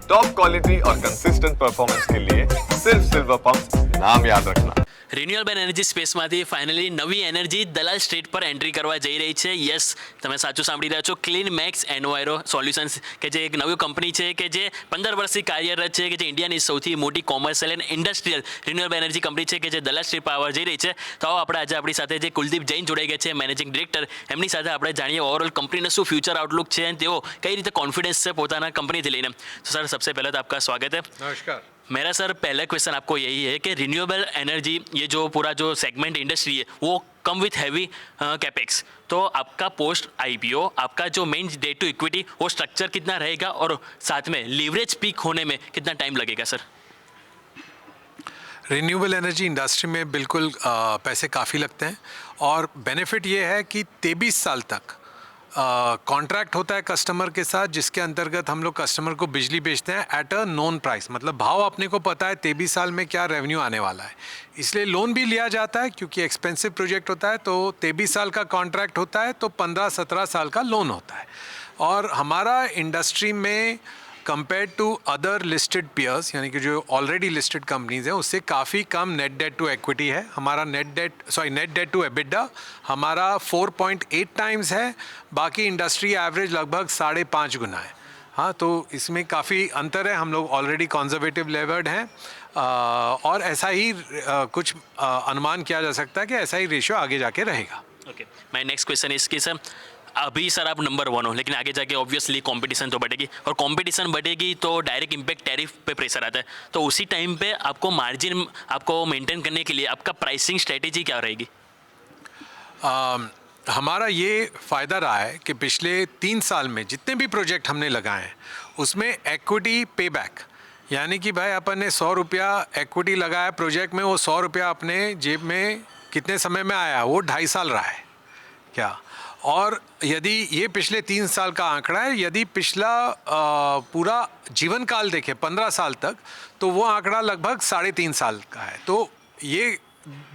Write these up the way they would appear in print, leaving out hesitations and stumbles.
Top quality और consistent performance के लिए सिर्फ सिल्वर पंप नाम याद रखना। રિન્યુએબલ એનર્જી સ્પેસમાંથી ફાઇનલી નવી એનર્જી દલાલ સ્ટ્રીટ પર એન્ટ્રી કરવા જઈ રહી છે. યસ, તમે સાચું સાંભળી રહ્યા છો. ક્લીન મેક્સ એન્વાયરો સોલ્યુશન્સ કે જે એક નવી કંપની છે કે જે 15 વર્ષથી કાર્યરત છે, કે જે ઇન્ડિયાની સૌથી મોટી commercial and industrial renewable energy company છે, કે જે દલાલ સ્ટ્રીટ પર આવવા જઈ રહી છે. તો આપણે આજે આપણી સાથે જે કુલદીપ જૈન જોડાઈ ગયા છે, મેનેજિંગ ડિરેક્ટર, એમની સાથે આપણે જાણીએ ઓવરઓલ કંપનીનું શું ફ્યુચર આઉટલુક છે અને તેઓ કઈ રીતે કોન્ફિડન્સ છે પોતાના કંપનીથી લઈને. તો સર, सबसे पहले तो आपका स्वागत है. नमस्कार. मेरा सर पहला क्वेश्चन आपको यही है कि रिन्यूएबल एनर्जी ये जो पूरा जो सेगमेंट इंडस्ट्री है वो कम विथ हैवी कैपेक्स, तो आपका पोस्ट आईपीओ आपका जो मेन डेट टू इक्विटी वो स्ट्रक्चर कितना रहेगा और साथ में लीवरेज पीक होने में कितना टाइम लगेगा सर? रिन्यूएबल एनर्जी इंडस्ट्री में बिल्कुल पैसे काफ़ी लगते हैं और बेनिफिट ये है कि 23 साल तक कॉन्ट्रैक्ट होता है कस्टमर के साथ, जिसके अंतर्गत हम लोग कस्टमर को बिजली बेचते हैं एट अ नोन प्राइस. मतलब भाव अपने को पता है 23 साल में क्या रेवेन्यू आने वाला है, इसलिए लोन भी लिया जाता है क्योंकि एक्सपेंसिव प्रोजेक्ट होता है. तो 23 साल का कॉन्ट्रैक्ट होता है तो 15-17 साल का लोन होता है. और हमारा इंडस्ट्री में compare to other listed peers, यानी कि जो ऑलरेडी लिस्टेड कंपनीज हैं, उससे काफ़ी कम नेट डेट टू इक्विटी है. हमारा नेट डेट टू एबिडा हमारा 4.8 टाइम्स है. बाकी इंडस्ट्री एवरेज लगभग 5.5 गुना है. हाँ, तो इसमें काफ़ी अंतर है. हम लोग ऑलरेडी कंजर्वेटिव लेवर्ड हैं और ऐसा ही कुछ अनुमान किया जा सकता है कि ऐसा ही रेशियो आगे जाके रहेगा. Okay, my next question is कि सर अभी सर आप नंबर 1 हो, लेकिन आगे जाके ऑब्वियसली कंपटीशन तो बढ़ेगी और कंपटीशन बढ़ेगी तो डायरेक्ट इम्पैक्ट टैरिफ पे प्रेशर आता है. तो उसी टाइम पे आपको मार्जिन आपको मेंटेन करने के लिए आपका प्राइसिंग स्ट्रेटेजी क्या रहेगी? हमारा ये फ़ायदा रहा है कि पिछले 3 साल में जितने भी प्रोजेक्ट हमने लगाए हैं उसमें एक्विटी पे बैक, यानी कि भाई अपन ने 100 रुपया एक्विटी लगाया प्रोजेक्ट में, वो 100 रुपया अपने जेब में कितने समय में आया, वो 2.5 साल रहा है क्या. और यदि ये पिछले 3 साल का आंकड़ा है, यदि पिछला पूरा जीवन काल देखें 15 साल तक, तो वो आंकड़ा लगभग 3.5 साल का है. तो ये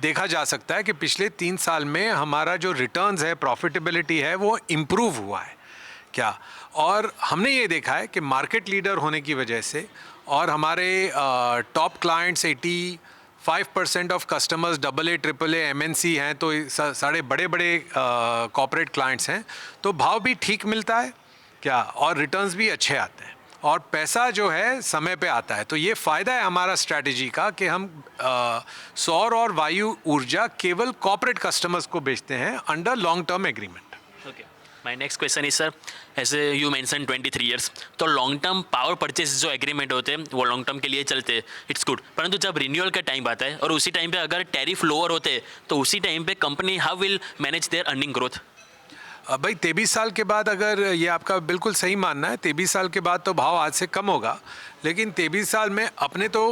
देखा जा सकता है कि पिछले 3 साल में हमारा जो रिटर्न्स है, प्रॉफिटेबिलिटी है, वो इम्प्रूव हुआ है क्या. और हमने ये देखा है कि मार्केट लीडर होने की वजह से और हमारे top clients 85% of customers AA, AAA, MNC हैं, तो सारे बड़े बड़े कॉर्पोरेट क्लाइंट्स हैं, तो भाव भी ठीक मिलता है क्या और रिटर्न्स भी अच्छे आते हैं और पैसा जो है समय पे आता है. तो ये फ़ायदा है हमारा स्ट्रैटेजी का कि हम सौर और वायु ऊर्जा केवल कॉर्पोरेट कस्टमर्स को बेचते हैं under long term agreement. Okay, my next question is sir, ऐसे यू मेंशन 23 इयर्स, तो लॉन्ग टर्म पावर परचेज जो एग्रीमेंट होते हैं वो लॉन्ग टर्म के लिए चलते हैं, इट्स गुड. परंतु जब रिन्यूअल का टाइम आता है और उसी टाइम पे अगर टैरिफ लोअर होते हैं तो उसी टाइम पे company how will manage there earning growth? भाई 23 साल के बाद, अगर ये आपका बिल्कुल सही मानना है, 23 साल के बाद तो भाव आज से कम होगा, लेकिन 23 साल में अपने तो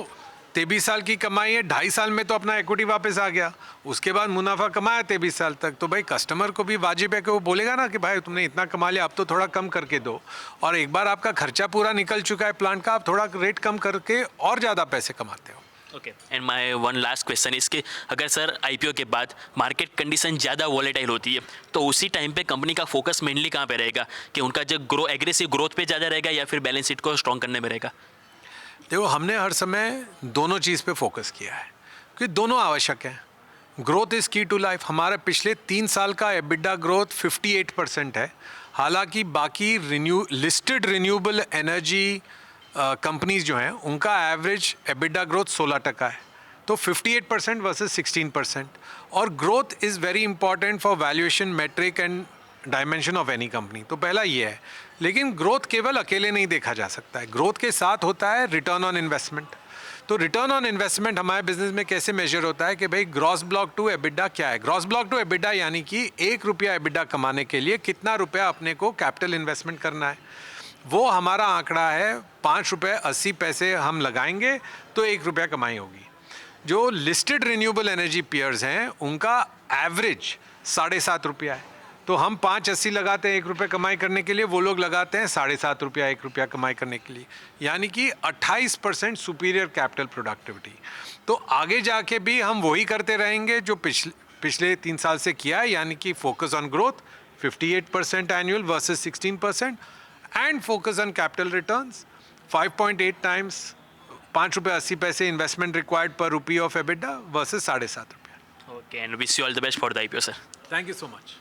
23 साल की कमाई है, 2.5 साल में तो अपना इक्विटी वापस आ गया, उसके बाद मुनाफा कमाया 23 साल तक. तो भाई कस्टमर को भी वाजिब है कि वो बोलेगा ना कि भाई तुमने इतना कमा लिया, अब तो थोड़ा कम करके दो. और एक बार आपका खर्चा पूरा निकल चुका है प्लांट का, आप थोड़ा रेट कम करके और ज़्यादा पैसे कमाते हो. Okay, and my one last question is कि अगर सर आईपीओ के बाद मार्केट कंडीशन ज़्यादा वॉलेटाइल होती है तो उसी टाइम पे कंपनी का फोकस मेनली कहाँ पे रहेगा, कि उनका जो एग्रेसिव ग्रोथ पे ज़्यादा रहेगा या फिर बैलेंस शीट को स्ट्रॉन्ग करने में रहेगा? देखो, हमने हर समय दोनों चीज़ पे फोकस किया है क्योंकि दोनों आवश्यक हैं. ग्रोथ इज़ की टू लाइफ. हमारे पिछले 3 साल का एबिडा ग्रोथ 58% है. हालांकि बाकी लिस्टेड रिन्यूएबल एनर्जी कंपनीज जो हैं उनका एवरेज एबिडा ग्रोथ 16% है. तो 58% वर्सेस 16%. और growth is very important for valuation metric and dimension of any company. तो पहला ये है. लेकिन ग्रोथ केवल अकेले नहीं देखा जा सकता है, ग्रोथ के साथ होता है रिटर्न ऑन इन्वेस्टमेंट. तो रिटर्न ऑन इन्वेस्टमेंट हमारे बिजनेस में कैसे मेजर होता है कि भाई ग्रॉस ब्लॉक टू एबिडा क्या है. ग्रॉस ब्लॉक टू एबिडा यानी कि 1 रुपया एबिडा कमाने के लिए कितना रुपया अपने को कैपिटल इन्वेस्टमेंट करना है. वो हमारा आंकड़ा है 5 रुपये 80 पैसे हम लगाएंगे तो 1 रुपया कमाई होगी. जो लिस्टेड रिन्यूएबल एनर्जी पियर्स हैं उनका एवरेज 7.5 रुपया है. तो हम 5.80 लगाते हैं 1 रुपये कमाई करने के लिए, वो लोग लगाते हैं 7.5 रुपया 1 रुपया कमाई करने के लिए, यानी कि 28% सुपीरियर कैपिटल प्रोडक्टिविटी. तो आगे जाके भी हम वही करते रहेंगे जो पिछले 3 साल से किया है, यानी कि focus on growth 58% annual versus 16% and focus on capital returns 5.8 times, 5.80 investment required पर रुपी ऑफ एबिडा वर्सेस 7.5 रुपया. Okay and wish you all the best for the IPO sir. Thank you so much.